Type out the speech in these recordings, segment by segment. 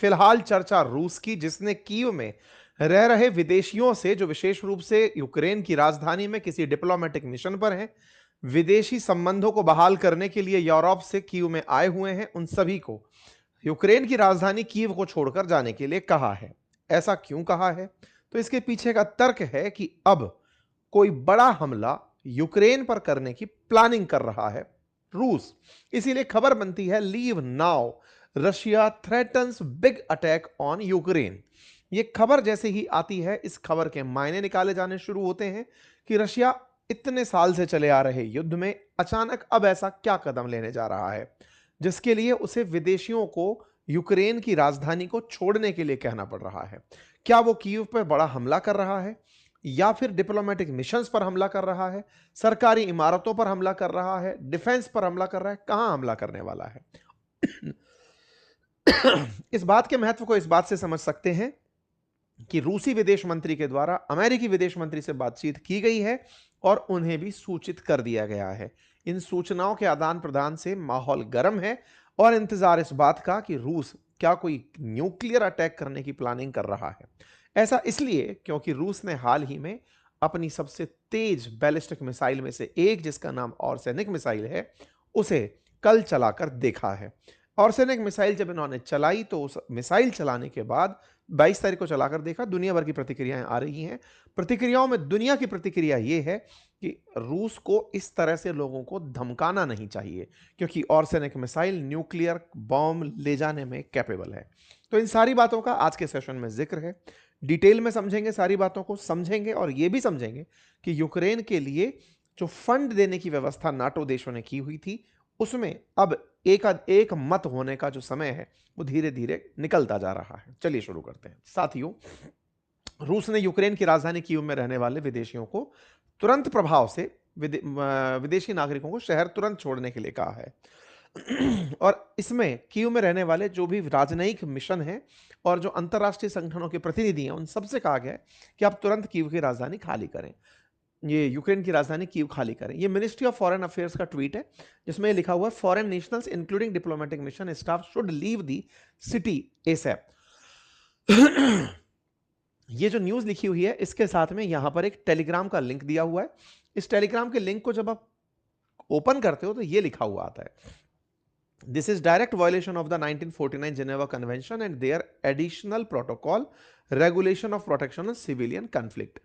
फिलहाल चर्चा रूस की, जिसने कीव में रह रहे विदेशियों से, जो विशेष रूप से यूक्रेन की राजधानी में किसी डिप्लोमेटिक मिशन पर हैं, विदेशी संबंधों को बहाल करने के लिए यूरोप से कीव में आए हुए हैं, उन सभी को यूक्रेन की राजधानी कीव को छोड़कर जाने के लिए कहा है। ऐसा क्यों कहा है? तो इसके पीछे का तर्क है कि अब कोई बड़ा हमला यूक्रेन पर करने की प्लानिंग कर रहा है रूस। इसीलिए खबर बनती है, leave now, Russia threatens big attack on Ukraine. यह खबर जैसे ही आती है, इस खबर के मायने निकाले जाने शुरू होते हैं कि रशिया इतने साल से चले आ रहे युद्ध में अचानक अब ऐसा क्या कदम लेने जा रहा है जिसके लिए उसे विदेशियों को यूक्रेन की राजधानी को छोड़ने के लिए कहना पड़ रहा है। क्या वो कीव पर बड़ा हमला कर रहा है, या फिर डिप्लोमेटिक मिशंस पर हमला कर रहा है, सरकारी इमारतों पर हमला कर रहा है, डिफेंस पर हमला कर रहा है? कहां हमला करने वाला है? इस बात के महत्व को इस बात से समझ सकते हैं कि रूसी विदेश मंत्री के द्वारा अमेरिकी विदेश मंत्री से बातचीत की गई है और उन्हें भी सूचित कर दिया गया है। इन सूचनाओं के आदान प्रदान से माहौल गर्म है और इंतजार इस बात का कि रूस क्या कोई न्यूक्लियर अटैक करने की प्लानिंग कर रहा है। ऐसा इसलिए क्योंकि रूस ने हाल ही में अपनी सबसे तेज बैलिस्टिक मिसाइल में से एक, जिसका नाम ऑर्सेनिक मिसाइल है, उसे कल चलाकर देखा है। ऑर्सेनिक मिसाइल जब इन्होंने चलाई तो उस मिसाइल चलाने के बाद 22 तारीख को चलाकर देखा, दुनिया भर की प्रतिक्रियाएं आ रही हैं। प्रतिक्रियाओं में दुनिया की प्रतिक्रिया यह है कि रूस को इस तरह से लोगों को धमकाना नहीं चाहिए, क्योंकि ऑर्सेनिक मिसाइल न्यूक्लियर बॉम्ब ले जाने में कैपेबल है। तो इन सारी बातों का आज के सेशन में जिक्र है। डिटेल में समझेंगे, सारी बातों को समझेंगे और यह भी समझेंगे कि यूक्रेन के लिए जो फंड देने की व्यवस्था नाटो देशों ने की हुई थी, उसमें अब एक मत होने का जो समय है वो धीरे धीरे निकलता जा रहा है। चलिए शुरू करते हैं। साथियों, रूस ने यूक्रेन की राजधानी कीव में रहने वाले विदेशियों को तुरंत प्रभाव से विदेशी नागरिकों को शहर तुरंत छोड़ने के लिए कहा है। और इसमें कीव में रहने वाले जो भी राजनयिक मिशन हैं और जो अंतरराष्ट्रीय संगठनों के प्रतिनिधि हैं, उन सबसे कहा गया है कि आप तुरंत कीव की राजधानी खाली करें, ये यूक्रेन की राजधानी कीव खाली करें। ये मिनिस्ट्री ऑफ फॉरेन अफेयर्स का ट्वीट है, जिसमें लिखा हुआ है, foreign nationals including diplomatic mission staff should leave the city ASAP. ये जो न्यूज लिखी हुई है, इसके साथ में यहां पर एक टेलीग्राम का लिंक दिया हुआ है। इस टेलीग्राम के लिंक को जब आप ओपन करते हो तो ये लिखा हुआ आता है, this is direct violation of the 1949 Geneva convention and their additional protocol regulation of protection of civilian conflict.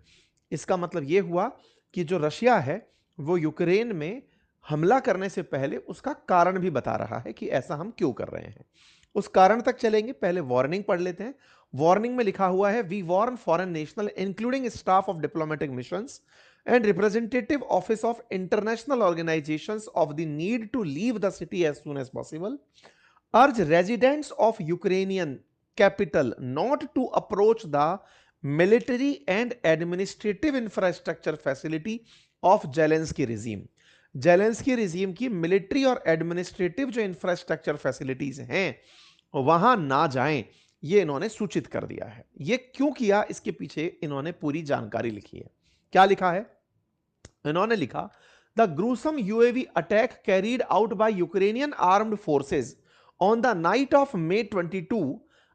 इसका मतलब यह हुआ कि जो रशिया है वो यूक्रेन में हमला करने से पहले उसका कारण भी बता रहा है कि ऐसा हम क्यों कर रहे हैं। उस कारण तक चलेंगे, पहले वार्निंग पढ़ लेते हैं। वार्निंग में लिखा हुआ है, we warn foreign national including staff of diplomatic missions and representative office of international organizations of the need to leave the city as soon as possible, urge residents of Ukrainian capital not to approach the military and administrative infrastructure facility of Zelensky regime. Zelensky regime की military और administrative जो infrastructure facilities हैं वहां ना जाएं, ये इन्होंने सूचित कर दिया है। ये क्यों किया, इसके पीछे इन्होंने पूरी जानकारी लिखी है। क्या लिखा है? इन्होंने लिखा, the gruesome UAV attack carried out by Ukrainian armed forces on the night of May 22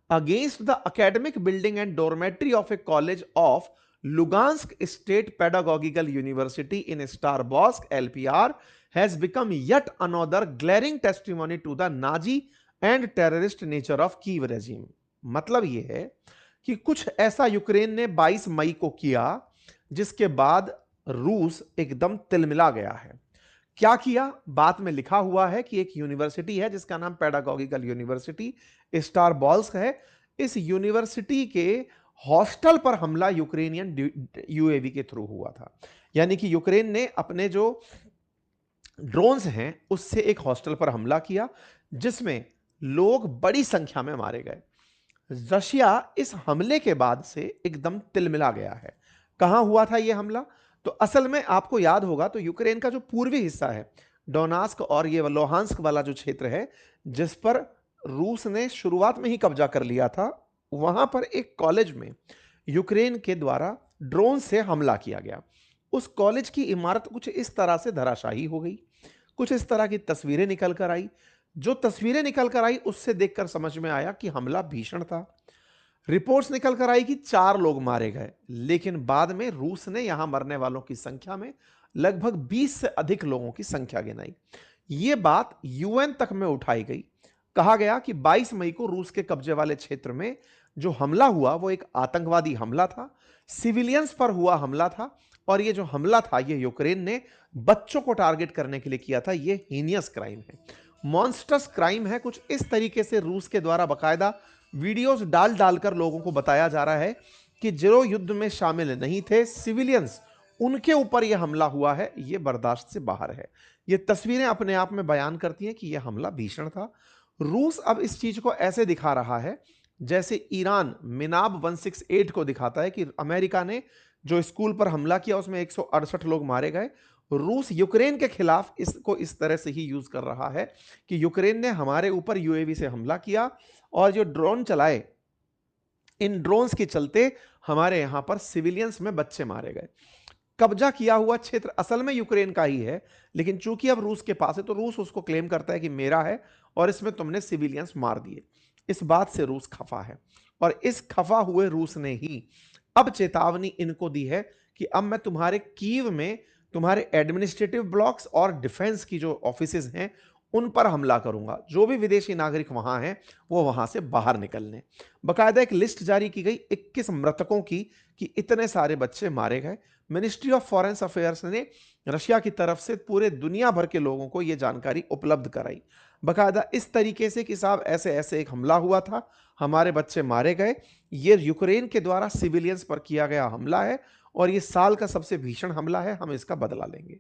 against the academic building and dormitory of a college of Luhansk State Pedagogical University in Starobelsk LPR has become yet another glaring testimony to the Nazi and terrorist nature of Kiev regime। मतलब यह है कि कुछ ऐसा Ukraine ने 22 मई को किया जिसके बाद रूस एकदम तिलमिला गया है। क्या किया? बात में लिखा हुआ है कि एक यूनिवर्सिटी है जिसका नाम पेडागोगिकल यूनिवर्सिटी स्टारबॉल्स्क है। इस यूनिवर्सिटी के हॉस्टल पर हमला यूक्रेनियन यूएवी के थ्रू हुआ था। यानी कि यूक्रेन ने अपने जो ड्रोन्स हैं उससे एक हॉस्टल पर हमला किया, जिसमें लोग बड़ी संख्या में मारे गए। रशिया इस हमले के बाद से एकदम तिलमिला गया है। कहां हुआ था यह हमला? तो असल में आपको याद होगा तो यूक्रेन का जो पूर्वी हिस्सा है, डोनास्क और ये लोहांस्क वाला जो क्षेत्र है, जिस पर रूस ने शुरुआत में ही कब्जा कर लिया था, वहां पर एक कॉलेज में यूक्रेन के द्वारा ड्रोन से हमला किया गया। उस कॉलेज की इमारत कुछ इस तरह से धराशायी हो गई, कुछ इस तरह की तस्वीरें निकल कर आई। जो तस्वीरें निकल कर आई उससे देखकर समझ में आया कि हमला भीषण था। रिपोर्ट्स निकल कर आई कि 4 लोग मारे गए, लेकिन बाद में रूस ने यहां मरने वालों की संख्या में लगभग 20 से अधिक लोगों की संख्या गिनाई। यह बात यूएन तक में उठाई गई। कहा गया कि 22 मई को रूस के कब्जे वाले क्षेत्र में जो हमला हुआ वो एक आतंकवादी हमला था, सिविलियंस पर हुआ हमला था, और ये जो हमला था ये यूक्रेन ने बच्चों को टारगेट करने के लिए किया था। ये हीनियस क्राइम है, मॉन्स्टर्स क्राइम है। कुछ इस तरीके से रूस के द्वारा बकायदा वीडियोस डाल डालकर लोगों को बताया जा रहा है कि जो युद्ध में शामिल नहीं थे, सिविलियंस, उनके ऊपर यह हमला हुआ है, यह बर्दाश्त से बाहर है। ये तस्वीरें अपने आप में बयान करती हैं कि यह हमला भीषण था। रूस अब इस चीज को ऐसे दिखा रहा है जैसे ईरान मिनाब 168 को दिखाता है कि अमेरिका ने जो स्कूल पर हमला किया उसमें 168 लोग मारे गए। रूस यूक्रेन के खिलाफ इसको इस तरह से ही यूज कर रहा है कि यूक्रेन ने हमारे ऊपर यूएवी से हमला किया और जो ड्रोन चलाए, इन ड्रोन्स के चलते हमारे यहां पर सिविलियंस में बच्चे मारे गए। कब्जा किया हुआ क्षेत्र असल में यूक्रेन का ही है, लेकिन चूंकि अब रूस के पास है तो रूस उसको क्लेम करता है कि मेरा है और इसमें तुमने सिविलियंस मार दिए। इस बात से रूस खफा है और इस खफा हुए रूस ने ही अब चेतावनी इनको दी है कि अब मैं तुम्हारे कीव में तुम्हारे एडमिनिस्ट्रेटिव ब्लॉक्स और डिफेंस की जो ऑफिसेज हैं उन पर हमला करूंगा। जो भी विदेशी नागरिक वहां हैं वो वहां से बाहर निकलने। बकायदा एक लिस्ट जारी की गई 21 मृतकों की कि इतने सारे बच्चे मारे गए। मिनिस्ट्री ऑफ फॉरेन अफेयर्स ने रशिया की तरफ से पूरे दुनिया भर के लोगों को यह जानकारी उपलब्ध कराई, बकायदा इस तरीके से कि साहब ऐसे ऐसे एक हमला हुआ था, हमारे बच्चे मारे गए, ये यूक्रेन के द्वारा सिविलियंस पर किया गया हमला है और ये साल का सबसे भीषण हमला है, हम इसका बदला लेंगे।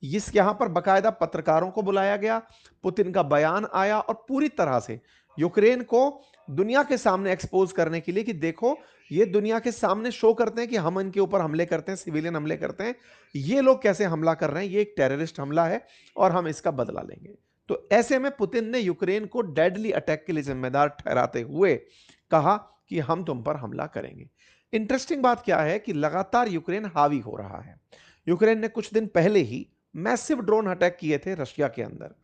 इस यहां पर बकायदा पत्रकारों को बुलाया गया, पुतिन का बयान आया और पूरी तरह से यूक्रेन को दुनिया के सामने एक्सपोज करने के लिए कि देखो ये दुनिया के सामने शो करते हैं कि हम इनके ऊपर हमले करते हैं, सिविलियन हमले करते हैं, ये लोग कैसे हमला कर रहे हैं, ये एक टेररिस्ट हमला है और हम इसका बदला लेंगे। तो ऐसे में पुतिन ने यूक्रेन को डेडली अटैक के लिए जिम्मेदार ठहराते हुए कहा कि हम तुम पर हमला करेंगे। इंटरेस्टिंग बात क्या है कि लगातार यूक्रेन हावी हो रहा है। यूक्रेन ने कुछ दिन पहले ही मैसिव ड्रोन अटैक किए थे रशिया के अंदर।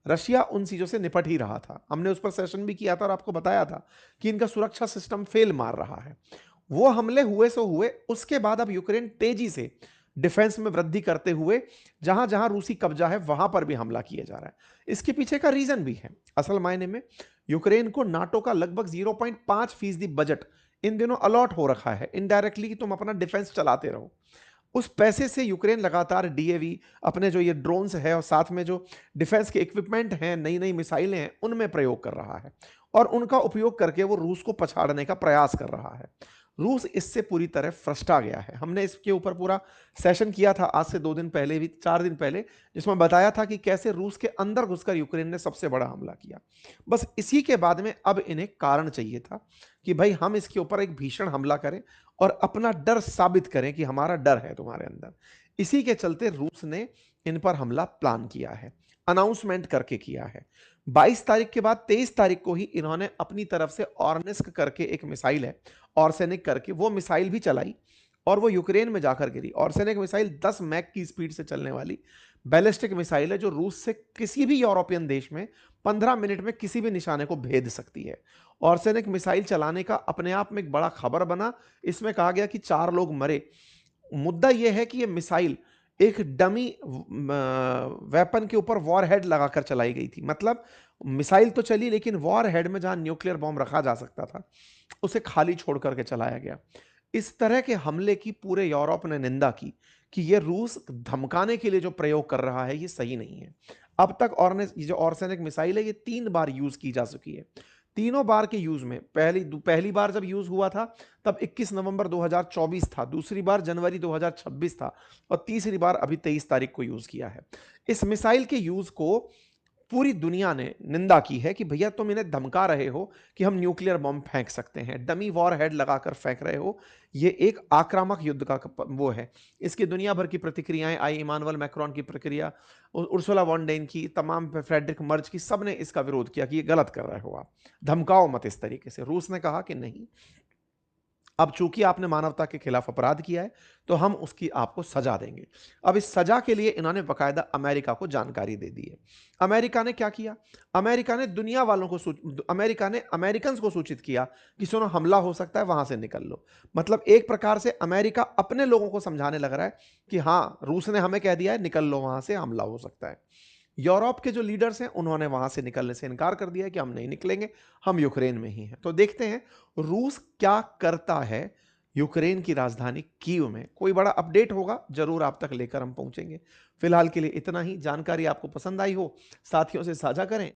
रशिया उन चीजों से निपट ही रहा था, हमने उस पर सेशन भी किया था और आपको बताया था कि इनका सुरक्षा सिस्टम फेल मार रहा है। वो हमले हुए सो हुए, उसके बाद अब यूक्रेन तेजी से डिफेंस में वृद्धि करते हुए जहां जहां रूसी कब्जा है वहां पर भी हमला किया जा रहा है। इसके पीछे का रीजन भी है। असल मायने में यूक्रेन को नाटो का लगभग 0.5% बजट इन दिनों अलॉट हो रखा है इनडायरेक्टली कि तुम अपना डिफेंस चलाते रहो। उस पैसे से यूक्रेन लगातार डीएवी, अपने जो ये ड्रोन्स है और साथ में जो डिफेंस के इक्विपमेंट हैं, नई नई मिसाइलें हैं, उनमें प्रयोग कर रहा है और उनका उपयोग करके वो रूस को पछाड़ने का प्रयास कर रहा है। रूस इससे पूरी तरह फ्रस्ट्रा गया है। हमने इसके ऊपर पूरा सेशन किया था आज से 2 दिन पहले भी, 4 दिन पहले, जिसमें बताया था कि कैसे रूस के अंदर घुसकर यूक्रेन ने सबसे बड़ा हमला किया। बस इसी के बाद में अब इन्हें कारण चाहिए था कि भाई हम इसके ऊपर एक भीषण हमला करें और अपना डर साबित करें कि हमारा डर है तुम्हारे अंदर। इसी के चलते रूस ने इन पर हमला प्लान किया है, अनाउंसमेंट करके किया है। 22 तारीख के बाद 23 तारीख को ही इन्होंने अपनी तरफ से ऑर्निस्क करके एक मिसाइल है, ऑर्सेनिक करके, वो मिसाइल भी चलाई और वो यूक्रेन में जाकर गिरी। ऑर्सेनिक मिसाइल 10 मैक की स्पीड से चलने वाली बैलिस्टिक मिसाइल है जो रूस से किसी भी यूरोपियन देश में 15 मिनट में किसी भी निशाने को भेद सकती है। ऑर्सेनिक मिसाइल चलाने का अपने आप में एक बड़ा खबर बना। इसमें कहा गया कि 4 लोग मरे। मुद्दा यह है कि यह मिसाइल एक डमी वेपन के ऊपर वॉरहेड लगाकर चलाई गई थी। मतलब मिसाइल तो चली लेकिन वॉरहेड में जहां न्यूक्लियर बॉम्ब रखा जा सकता था उसे खाली छोड़ करके चलाया गया। इस तरह के हमले की पूरे यूरोप ने निंदा की कि यह रूस धमकाने के लिए जो प्रयोग कर रहा है ये सही नहीं है। अब तक जो ऑर्सेनिक मिसाइल है ये 3 बार यूज की जा चुकी है। तीनों बार के यूज में पहली बार जब यूज हुआ था तब 21 नवंबर 2024 था, दूसरी बार जनवरी 2026 था और तीसरी बार अभी 23 तारीख को यूज किया है। इस मिसाइल के यूज को पूरी दुनिया ने निंदा की है कि भैया तुम इन्हें धमका रहे हो कि हम न्यूक्लियर बॉम्ब फेंक सकते हैं, डमी वॉर हेड लगाकर फेंक रहे हो, ये एक आक्रामक युद्ध का वो है। इसकी दुनिया भर की प्रतिक्रियाएं आई, इमानुअल मैक्रोन की प्रक्रिया, उर्सुला वॉन डेन की, तमाम फ्रेडरिक मर्ज की, सबने इसका विरोध किया कि ये गलत कर रहे हो, आप धमकाओ मत इस तरीके से। रूस ने कहा कि नहीं, अब चूंकि आपने मानवता के खिलाफ अपराध किया है तो हम उसकी आपको सजा देंगे। अब इस सजा के लिए इन्होंने बकायदा अमेरिका को जानकारी दे दी है। अमेरिका ने क्या किया? अमेरिका ने दुनिया वालों को अमेरिका ने अमेरिकन को सूचित किया कि सुनो, हमला हो सकता है, वहां से निकल लो। मतलब एक प्रकार से अमेरिका अपने लोगों को समझाने लग रहा है कि हाँ, रूस ने हमें कह दिया है, निकल लो, वहां से हमला हो सकता है। यूरोप के जो लीडर्स हैं उन्होंने वहां से निकलने से इनकार कर दिया है कि हम नहीं निकलेंगे, हम यूक्रेन में ही हैं। तो देखते हैं रूस क्या करता है यूक्रेन की राजधानी कीव में। कोई बड़ा अपडेट होगा जरूर आप तक लेकर हम पहुंचेंगे। फिलहाल के लिए इतना ही। जानकारी आपको पसंद आई हो, साथियों से साझा करें।